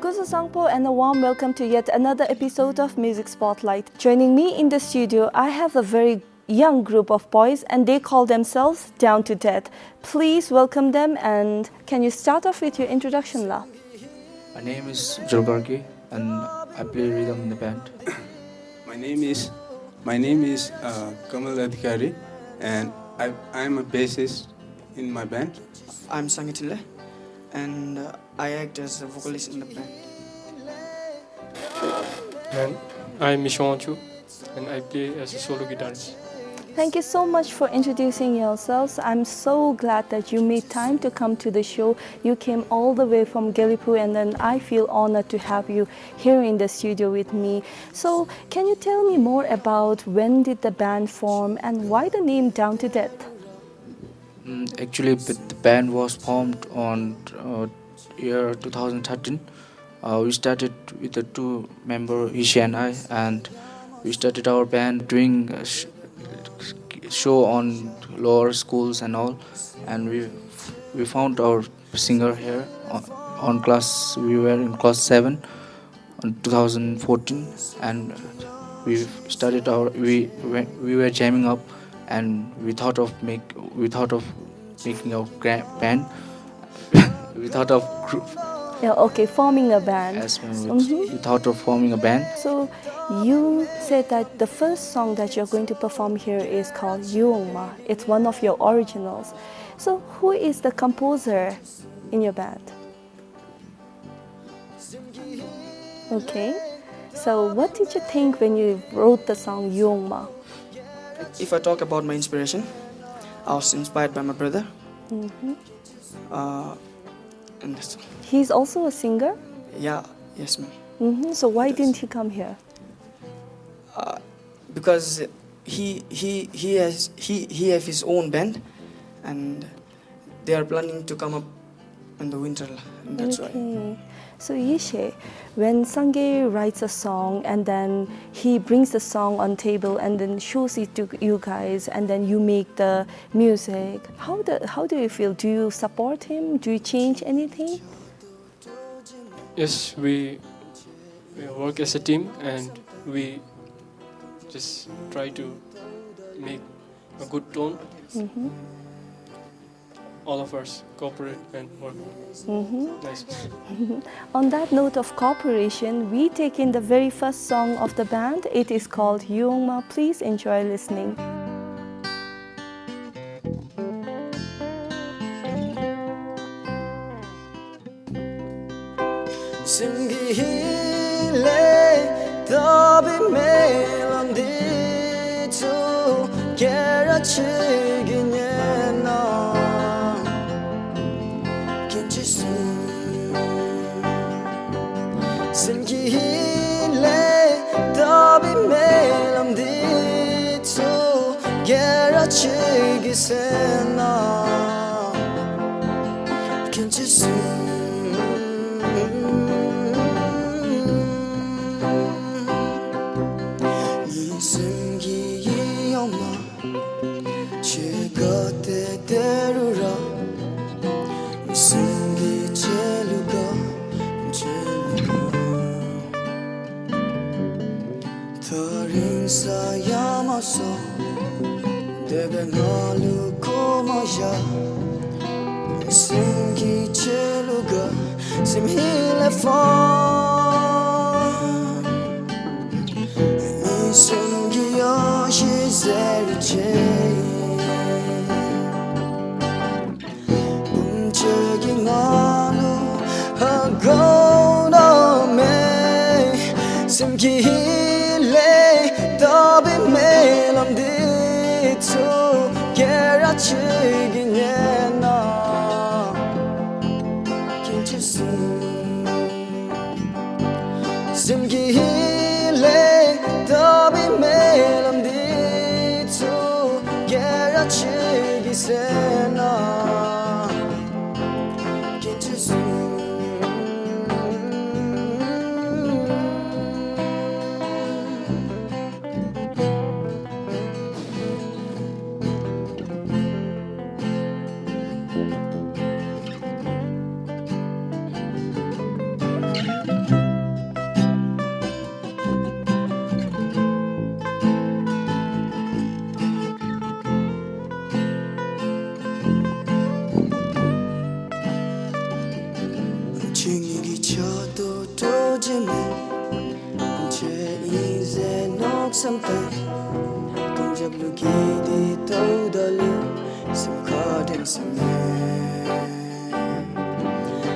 Kusu Sangpo and a warm welcome to yet another episode of Music Spotlight. Joining me in the studio, I have a very young group of boys and they call themselves Down to Death. Please welcome them, and can you start off with your introduction, La? My name is Julgargi and I play rhythm in the band. My name is Kamal Adhikari, and I'm a bassist in my band. I'm Sangitile, and I act as a vocalist in the band. And I'm Mishuanchu, and I play as a solo guitarist. Thank you so much for introducing yourselves. I'm so glad that you made time to come to the show. You came all the way from Galipu, and then I feel honored to have you here in the studio with me. So can you tell me more about when did the band form and why the name Down to Death? Actually, the band was formed on year 2013. We started with the two member Ishi and I, and we started our band doing a show on lower schools and all, and we found our singer here on class. We were in class 7 in 2014, and we started our we were jamming up, and we thought of making a band. We thought of Yeah, okay, forming a band. we thought of forming a band. So you said that the first song that you're going to perform here is called Yuma. It's one of your originals. So who is the composer in your band? Okay. So what did you think when you wrote the song Yuma? If I talk about my inspiration, I was inspired by my brother. And that's, He's also a singer. yes, ma'am. So why didn't he come here? Because he has his own band, and they are planning to come up in the winter, and that's why. Okay. So Yishe, when Sange writes a song and then he brings the song on table and then shows it to you guys and then you make the music, how do you feel? Do you support him? Do you change anything? Yes, we work as a team, and we just try to make a good tone. All of us cooperate and work. Nice. On that note of cooperation, we take in the very first song of the band. It is called Yuma. Please enjoy listening. 증이기 쳐도 도지는 제 인생 녹삼때 동작로 기디 떠달려 심카된 삶에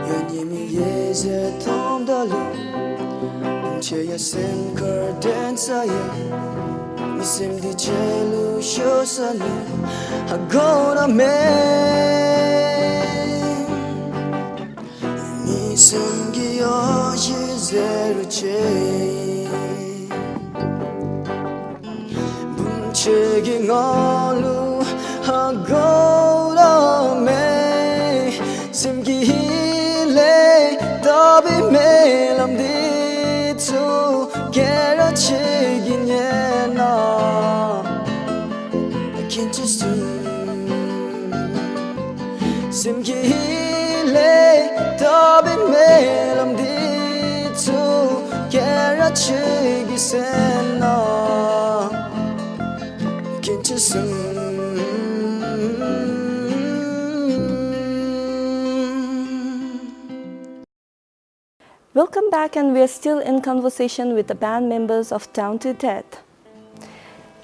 연임이 예제 톰달려 제야 심카된 사이에 미심디 제루 쇼사는 하고나 매 미심기여 예제로 제 문책이 얼루 하고나 매 심기힐래 더비 멜람디 투 게러치긴 예나 긴치순 심기힐래 더비 멜람디 투 게러치기 세나 긴치순 Welcome back, and we're still in conversation with the band members of Down to Death.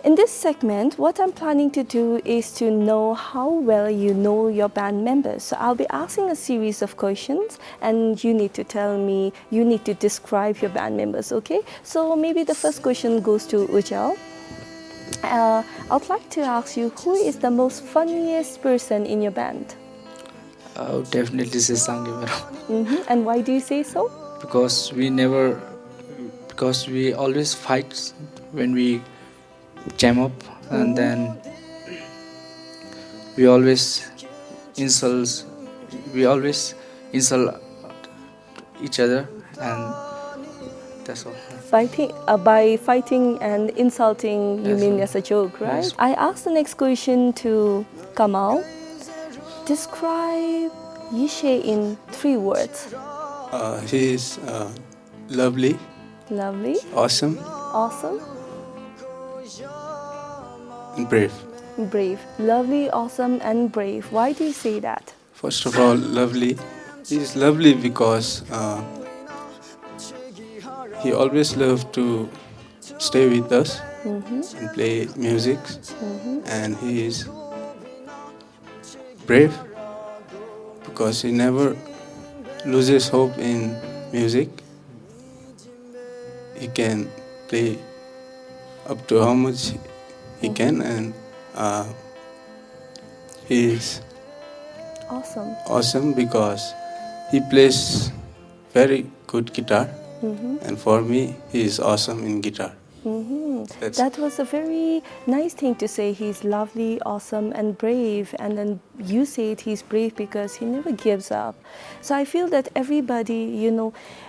In this segment, what I'm planning to do is to know how well you know your band members. So I'll be asking a series of questions, and you need to tell me, you need to describe your band members, okay? So maybe the first question goes to Ujjal. I'd like to ask you, who is the most funniest person in your band? I would definitely say Sangi madam. And why do you say so? Because we always fight when we jam up, and then we always insult each other, and that's all. By fighting and insulting, you Yes, mean ma'am. as a joke, right? Yes. I asked the next question to Kamal. Describe Yishe in 3 words. He is lovely, Lovely, awesome, awesome, and brave. brave. Lovely, awesome, and brave. Why do you say that? First of all, lovely. He is lovely because he always loved to stay with us and play music, and he is brave because he never loses hope in music. He can play up to how much he can, and he is Awesome. awesome because he plays very good guitar, and for me he is awesome in guitar. That's That was a very nice thing to say. He's lovely, awesome, and brave. And then you said he's brave because he never gives up. So I feel that everybody,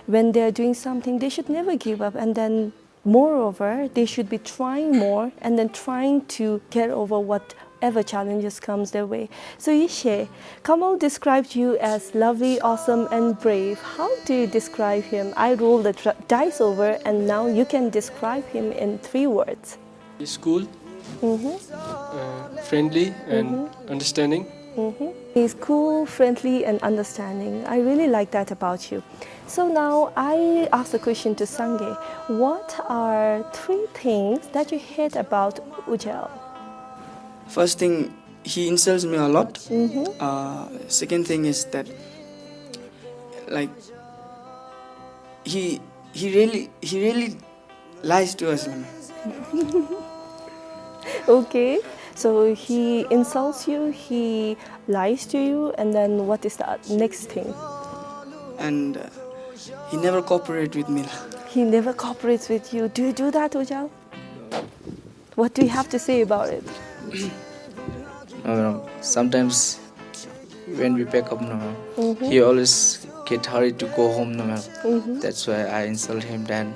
when they're doing something, they should never give up. And then, moreover, they should be trying more and then trying to get over whatever challenges comes their way. So Yishe, Kamal described you as lovely, awesome, and brave. How do you describe him? I rolled the dice over, and now you can describe him in 3 words. He's cool, friendly, and understanding. He's cool, friendly, and understanding. I really like that about you. So now I ask a question to Sange. What are 3 things that you hate about Ujjal? First thing, he insults me a lot. Second thing is that, like, he really lies to us. Okay, so he insults you, he lies to you, and then what is the next thing? And he never cooperates with me. He never cooperates with you. Do you do that, Ujjal? What do you have to say about it? Sometimes when we pack up, he always get hurried to go home. That's why I insult him. Then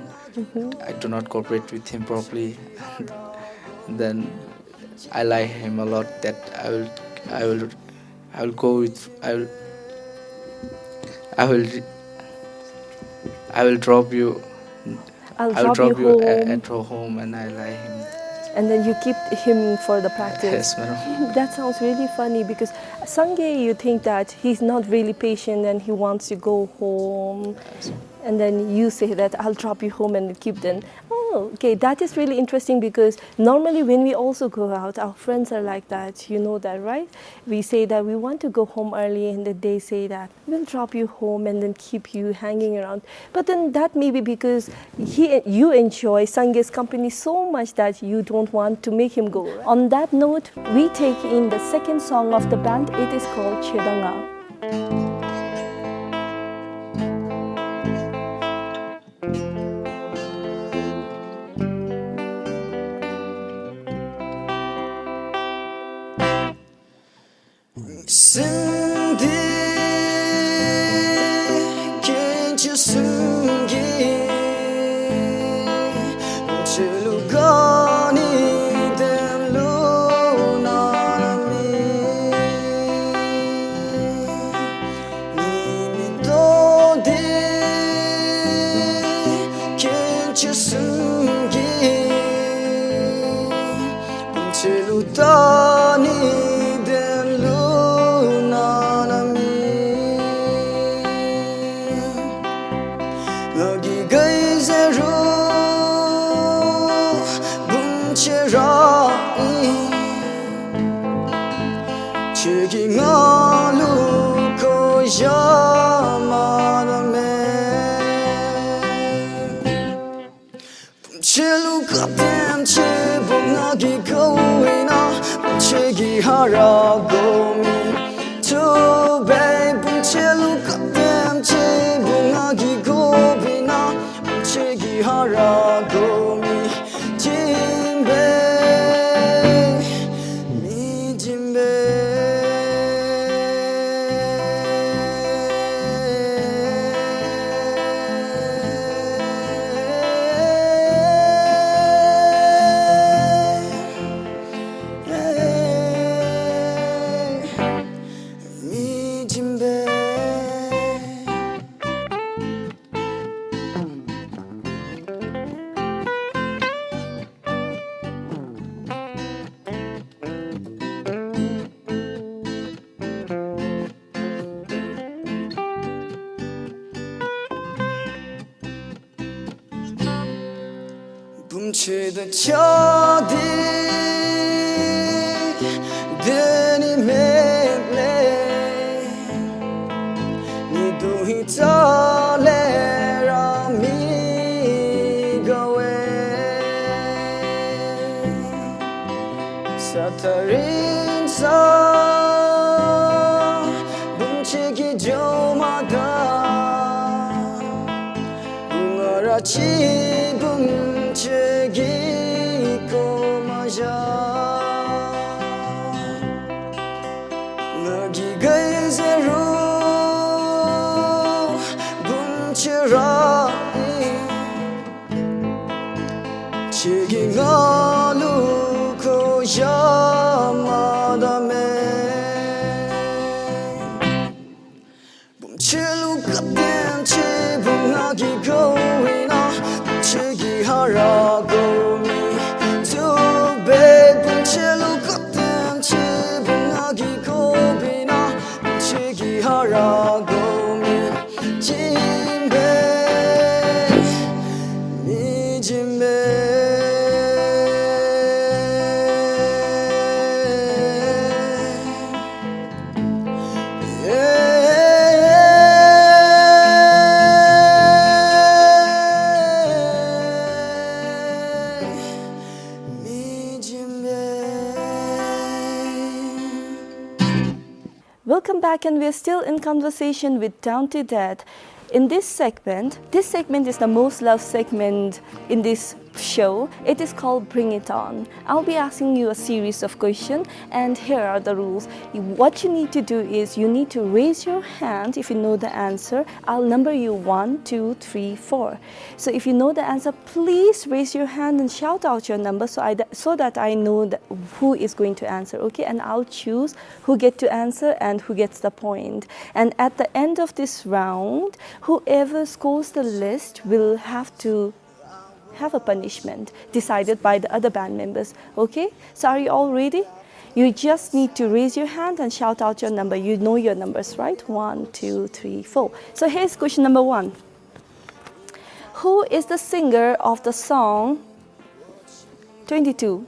I do not cooperate with him properly. Then I lie him a lot that I will go with I will drop you. I'll I will drop drop you you home. at home, and I lie him. And then you keep him for the practice. Yes, madam. That sounds really funny because Sange, you think that he's not really patient and he wants to go home. And then you say that I'll drop you home and keep them. Oh, okay, that is really interesting because normally when we also go out, our friends are like that. You know that, right? We say that we want to go home early and then they say that we'll drop you home and then keep you hanging around. But then that may be because you enjoy Sange's company so much that you don't want to make him go. Right? On that note, we take in the second song of the band. It is called Chedanga. Cindy, can't you 숨기 칠루가니 된 루나미 니미 또디 can't you 숨기 칠루다니 하라고 미 두배 bun체루 깜땀 지붕하기 고비나 bun체기 하라고 미 진배 미 진배 훔치듯 쳐디 드니 맥레 니도 히탈레라 미가웨 사타린사 훔치기 좀하다 웅아라치 훔치기 꼬마자 너기가 이제로 훔치라이 치기가 누고 야마다메 훔치루 깝댐 치붕하기 고이나 훔치기 하라고 미 두배 훔치루 깝댐 치붕하기 고비나 훔치기 하라고 미 진배 미 진배 Welcome back, and we're still in conversation with Down to Death. In this segment is the most loved segment in this show. It is called Bring It On. I'll be asking you a series of questions, and here are the rules. What you need to do is you need to raise your hand if you know the answer. I'll number you 1, 2, 3, 4. So if you know the answer, please raise your hand and shout out your number so that I know who is going to answer, okay? And I'll choose who gets to answer and who gets the point. And at the end of this round, whoever scores the list will have to have a punishment decided by the other band members. Okay? So are you all ready? You just need to raise your hand and shout out your number. You know your numbers, right? 1, 2, 3, 4. So here's question number 1. Who is the singer of the song 22?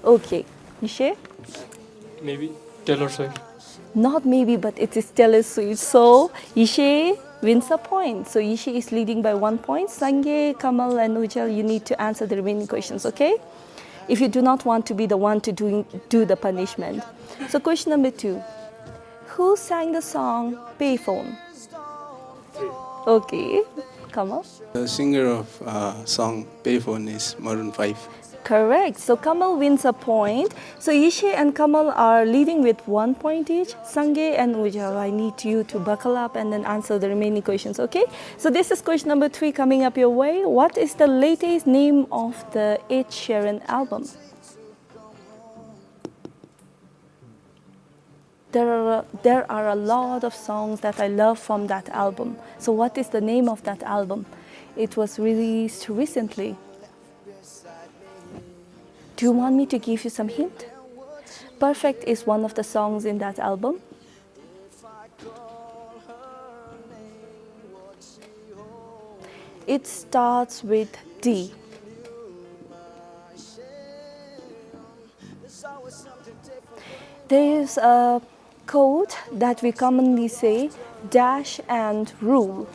Okay. Yishe? Maybe Taylor Swift. Not maybe, but it is Taylor Swift. So Yishe wins a point. So Yishe is leading by 1 point. Sange, Kamal, and Ujjwal, you need to answer the remaining questions, okay? If you do not want to be the one to do the punishment. So question number 2. Who sang the song Payphone? Okay. Kamal? The singer of song Payphone is Maroon 5. Correct. So Kamal wins a point. So Yishe and Kamal are leading with 1 point each. Sange and Ujjwal, I need you to buckle up and then answer the remaining questions, okay? So this is question number 3 coming up your way. What is the latest name of the Ed Sheeran album? There are a lot of songs that I love from that album. So what is the name of that album? It was released recently. Do you want me to give you some hint? Perfect is one of the songs in that album. It starts with D. There is a code that we commonly say, dash and rule.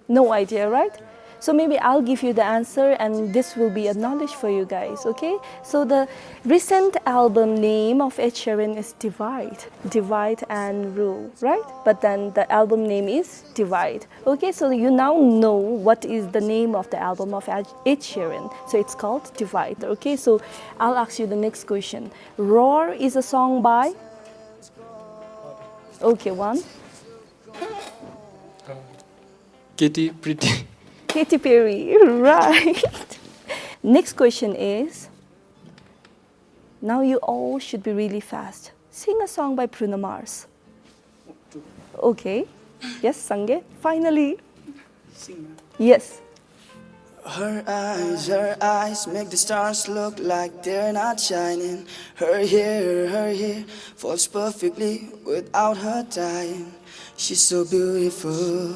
No idea, right? So maybe I'll give you the answer and this will be a knowledge for you guys, okay? So the recent album name of Ed Sheeran is Divide and Rule, right? But then the album name is Divide. Okay, so you now know what is the name of the album of Ed Sheeran. So it's called Divide, okay? So I'll ask you the next question. Roar is a song by? Okay, 1. Katy Pretty. Katy Perry, right. Next question is, now you all should be really fast. Sing a song by Bruno Mars. Okay. Yes, Sange. Finally. Sing. Yes. Her eyes make the stars look like they're not shining. Her hair falls perfectly without her tying. She's so beautiful,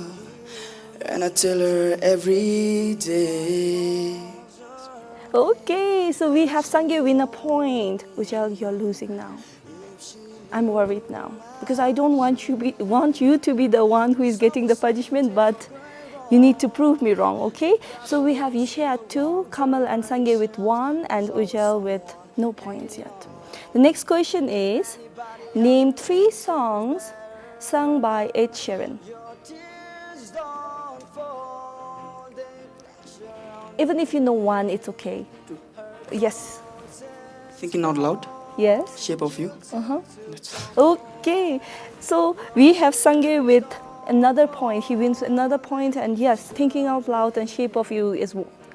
and I tell her every day. Okay, so we have Sange win a point. Ujjwal, you're losing now. I'm worried now because I don't want you to be the one who is getting the punishment, but you need to prove me wrong, okay? So we have Yishe at 2, Kamal and Sange with 1, and Ujjwal with no points yet. The next question is, name 3 songs sung by Ed Sheeran. Even if you know 1, it's okay. Yes. Thinking out loud. Yes. Shape of You. Okay. So we have Sange with another point. He wins another point. And yes, Thinking Out Loud and Shape of You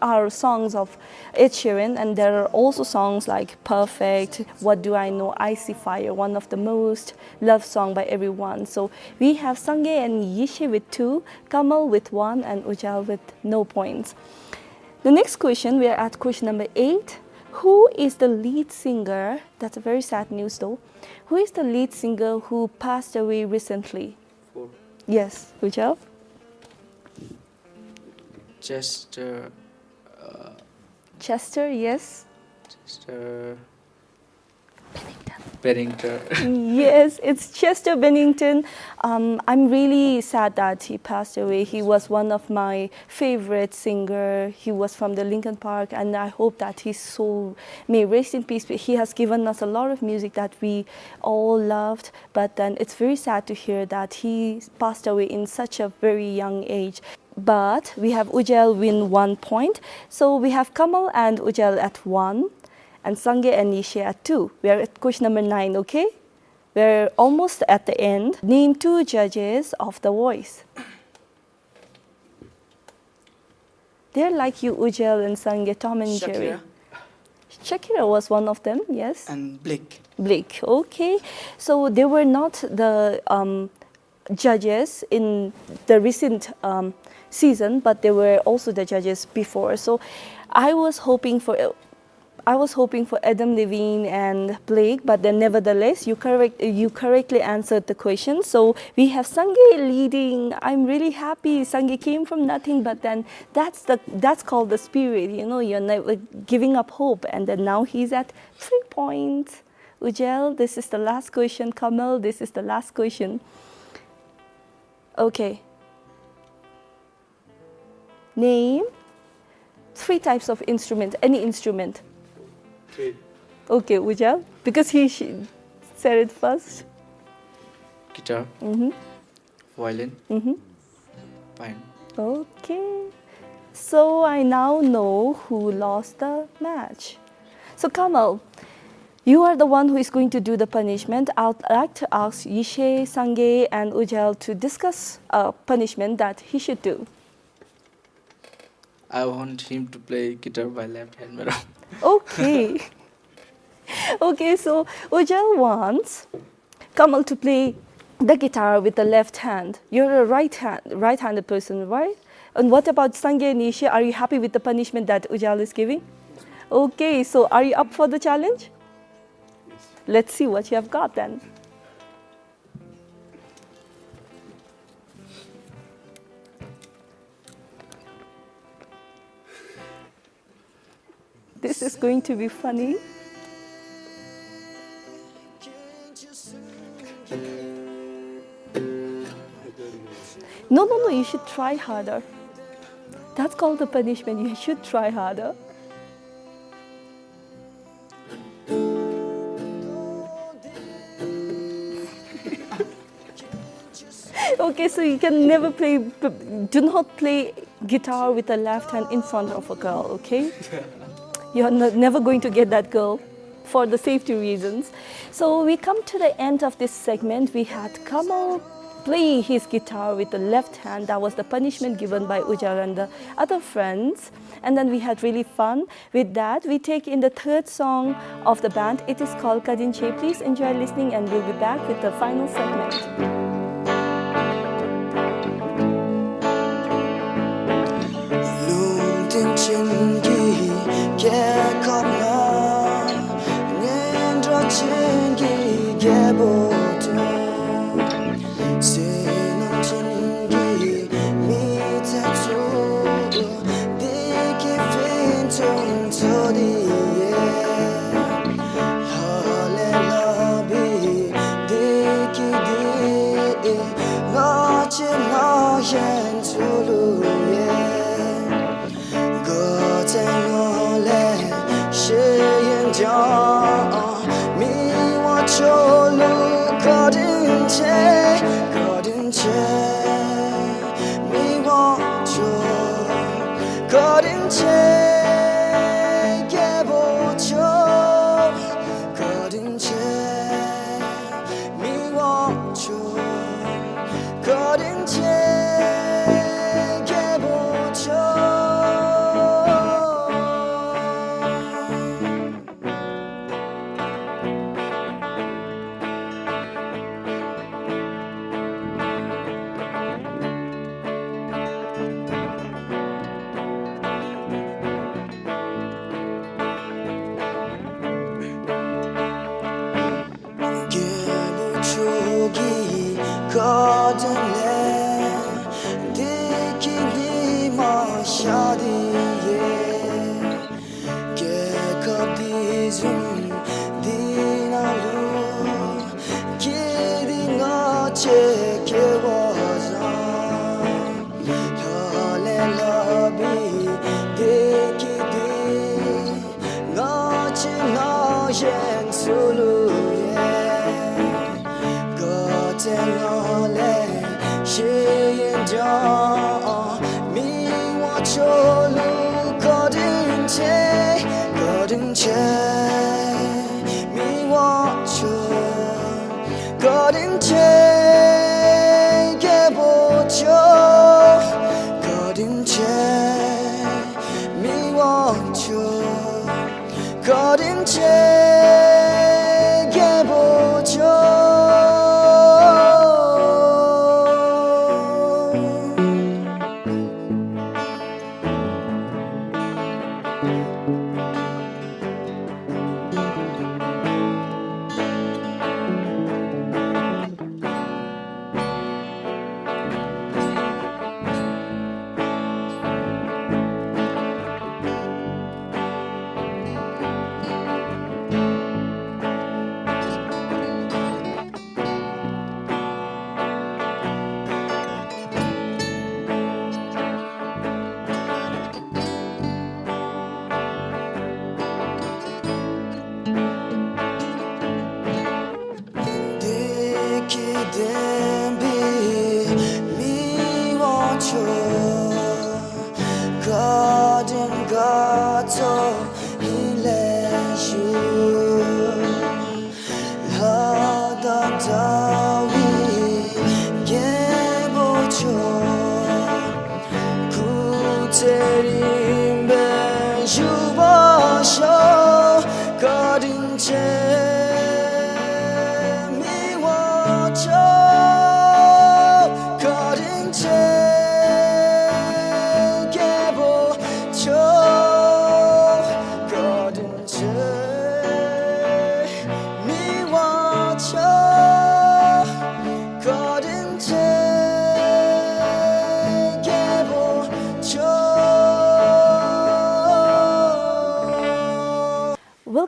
are songs of Ed Sheeran. And there are also songs like Perfect, What Do I Know, Icy Fire, one of the most loved song by everyone. So we have Sange and Yishe with 2, Kamal with 1, and Ujjwal with no points. The next question, we are at question number 8. Who is the lead singer? That's a very sad news though. Who is the lead singer who passed away recently? 4. Yes, Ujjwal? Chester. Chester, yes. Chester. Bennington. Yes, it's Chester Bennington. I'm really sad that he passed away. He was one of my favorite singers. He was from the Linkin Park, and I hope that his soul may rest in peace. He has given us a lot of music that we all loved, but then it's very sad to hear that he passed away in such a very young age. But we have Ujjwal win 1 point. So we have Kamal and Ujjwal at 1. And Sange and Yishe at 2. We are at question number 9, okay? We're almost at the end. Name 2 judges of The Voice. They're like you, Ujjwal and Sange, Tom and Jerry. Shakira was one of them, yes. And Blake. Blake, okay. So they were not the judges in the recent season, but there were also the judges before. So I was hoping for Adam Levine and Blake, but then nevertheless, you correctly answered the question. So we have Sange leading. I'm really happy. Sange came from nothing, but then that's called the spirit. You know, you're never giving up hope, and then now he's at 3 points. Ujel, this is the last question. Kamal, this is the last question. Okay. Name 3 types of instrument. Any instrument. 3. Okay, Ujal, because he said it first. Guitar, violin, piano. Okay. So I now know who lost the match. So Kamal, you are the one who is going to do the punishment. I'd like to ask Yishe, Sange, and Ujal to discuss a punishment that he should do. I want him to play guitar by left hand, madam. Okay. Okay, so Ujal wants Kamal to play the guitar with the left hand. You're a right-handed person, right? And what about Sange and Yishe? Are you happy with the punishment that Ujal is giving? Okay, so are you up for the challenge? Let's see what you have got then. This is going to be funny. No, you should try harder. That's called the punishment. You should try harder. Okay, so you can never play, do not play guitar with the left hand in front of a girl, okay? You're never going to get that girl for the safety reasons. So we come to the end of this segment. We had Kamal play his guitar with the left hand. That was the punishment given by Ujal and the other friends. And then we had really fun with that. We take in the third song of the band. It is called Kadinche. Please enjoy listening and we'll be back with the final segment.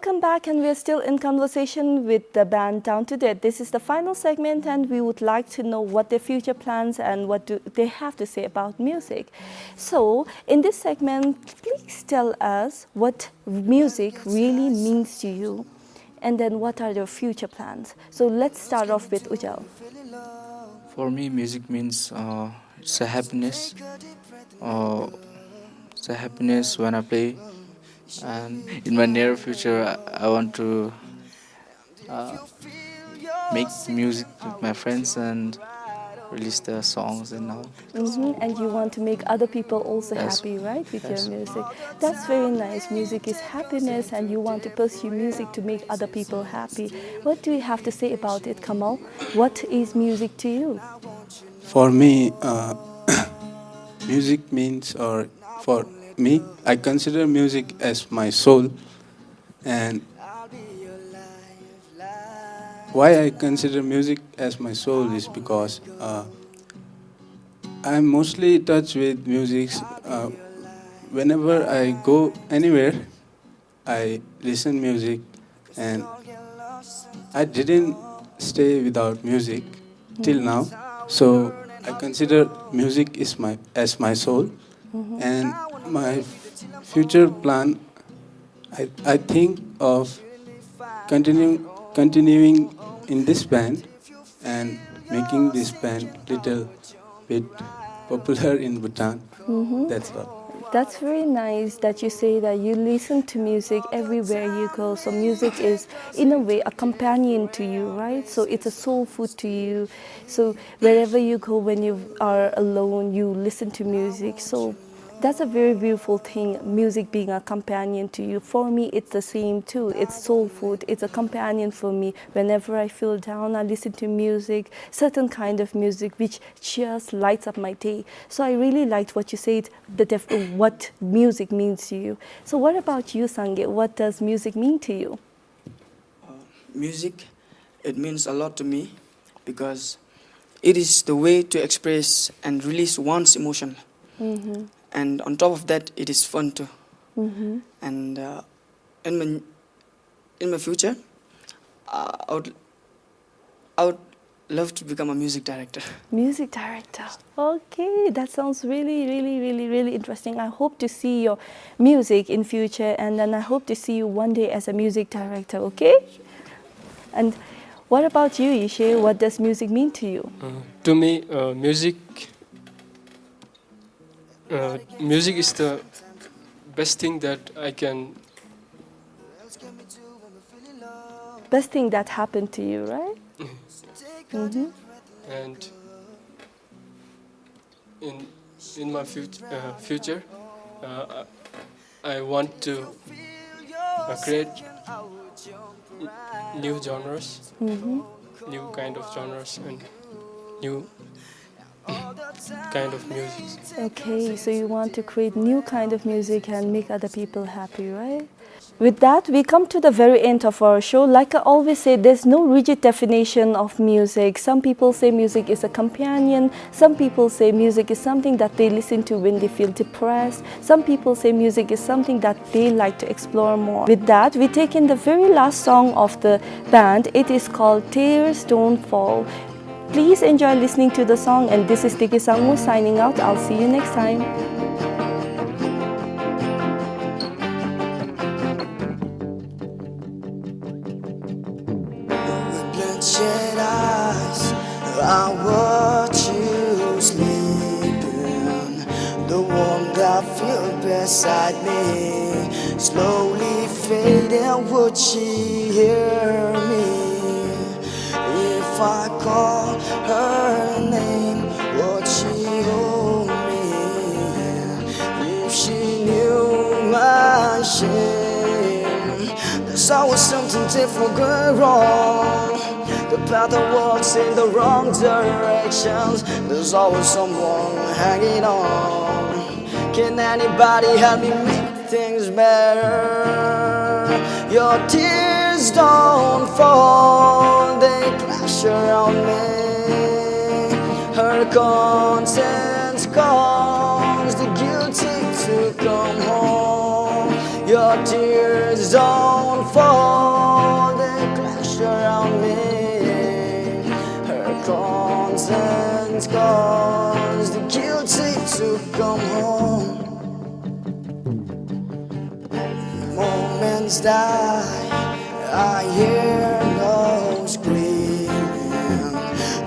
Welcome back, and we're still in conversation with the band Down to Dead. This is the final segment, and we would like to know what their future plans and what do they have to say about music. So, in this segment, please tell us what music really means to you, and then what are your future plans. So, let's start off with Ujal. For me, music means it's a happiness. Uh, it's a happiness when I play, and in my near future, I want to uh, make music with my friends and release the songs and all. And you want to make other people also Yes. happy, right, with your Yes. music. That's very nice. Music is happiness, and you want to pursue music to make other people happy. What do you have to say about it, Kamal? What is music to you? For me, music means, or for me, I consider music as my soul. And why I consider music as my soul is because I'm mostly in touch with music. Whenever I go anywhere, I listen music, and I didn't stay without music till now. So I consider music is my soul, and my future plan. I think of continuing in this band and making this band little bit popular in Bhutan. That's all. That's very nice that you say that you listen to music everywhere you go. So music is, in a way, a companion to you, right? So it's a soul food to you. So wherever you go, when you are alone, you listen to music. So that's a very beautiful thing, music being a companion to you. For me, it's the same too. It's soul food. It's a companion for me. Whenever I feel down, I listen to music, certain kind of music which just lights up my day. So I really liked what you said, what music means to you. So what about you, Sange? What does music mean to you? Music, it means a lot to me because it is the way to express and release one's emotion. And on top of that, it is fun too. And in my future, I would love to become a music director. Music director. Okay, that sounds really, really, really, really interesting. I hope to see your music in future, and then I hope to see you one day as a music director, okay? And what about you, Ishe? What does music mean to you? To me, music is the best thing that I can. Best thing that happened to you, right? And in my future, I want to create new genres, new kind of genres, and new kind of music. Okay, so you want to create new kind of music and make other people happy, right? With that, we come to the very end of our show. Like I always say, there's no rigid definition of music. Some people say music is a companion. Some people say music is something that they listen to when they feel depressed. Some people say music is something that they like to explore more. With that, we take in the very last song of the band. It is called Tears Don't Fall. Please enjoy listening to the song, and this is Tiki Sangmu signing out. I'll see you next time. Bloodshot eyes, I watch you sleeping. The warmth I feel beside me slowly fading. Would she hear me if I call her name? Would she hold me if she knew my shame? There's always something different going wrong. The path that walks in the wrong directions. There's always someone hanging on. Can anybody help me make things better? Your tears don't fall, they crash around me. Her conscience calls the guilty to come home. Your tears don't fall. conscience calls the guilty to come home. Moments die, I hear no screaming.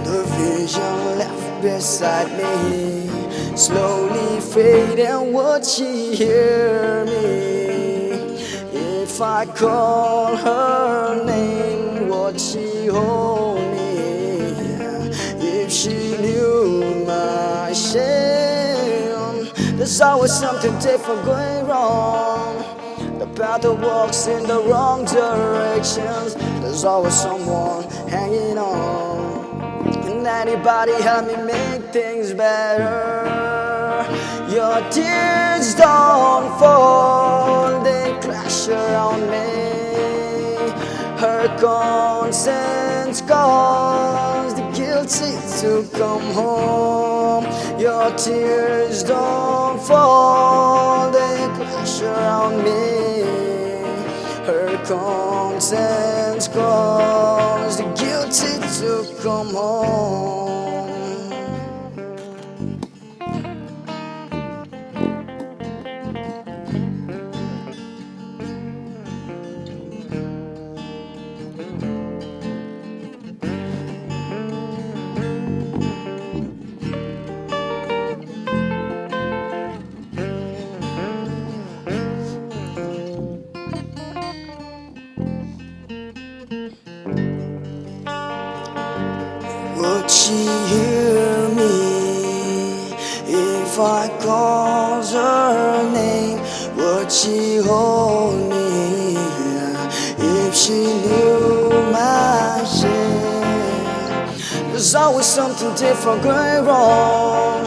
The vision left beside me slowly fading. Would she hear me if I call her name? Would she hold me if she knew my shame? There's always something different going wrong. The path that walks in the wrong directions. There's always someone hanging on. Can anybody help me make things better? Your tears don't fall, they crash around me. Her conscience calls the guilty to come home. Your tears don't fall, they crash around me. Her conscience calls the guilty to come home. Would she hear me if I called her name? Would she hold me if she knew my shame? There's always something different going wrong.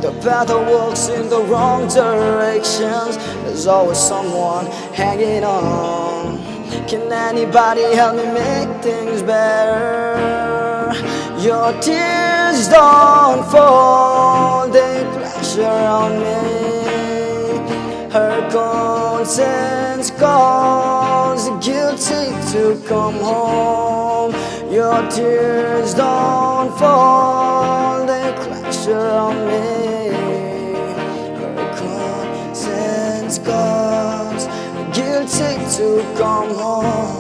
The path that walks in the wrong directions. There's always someone hanging on. Can anybody help me make things better? Your tears don't fall, they crash around me. Her conscience calls the guilty to come home. Your tears don't fall, they crash around me. Her conscience calls the guilty to come home.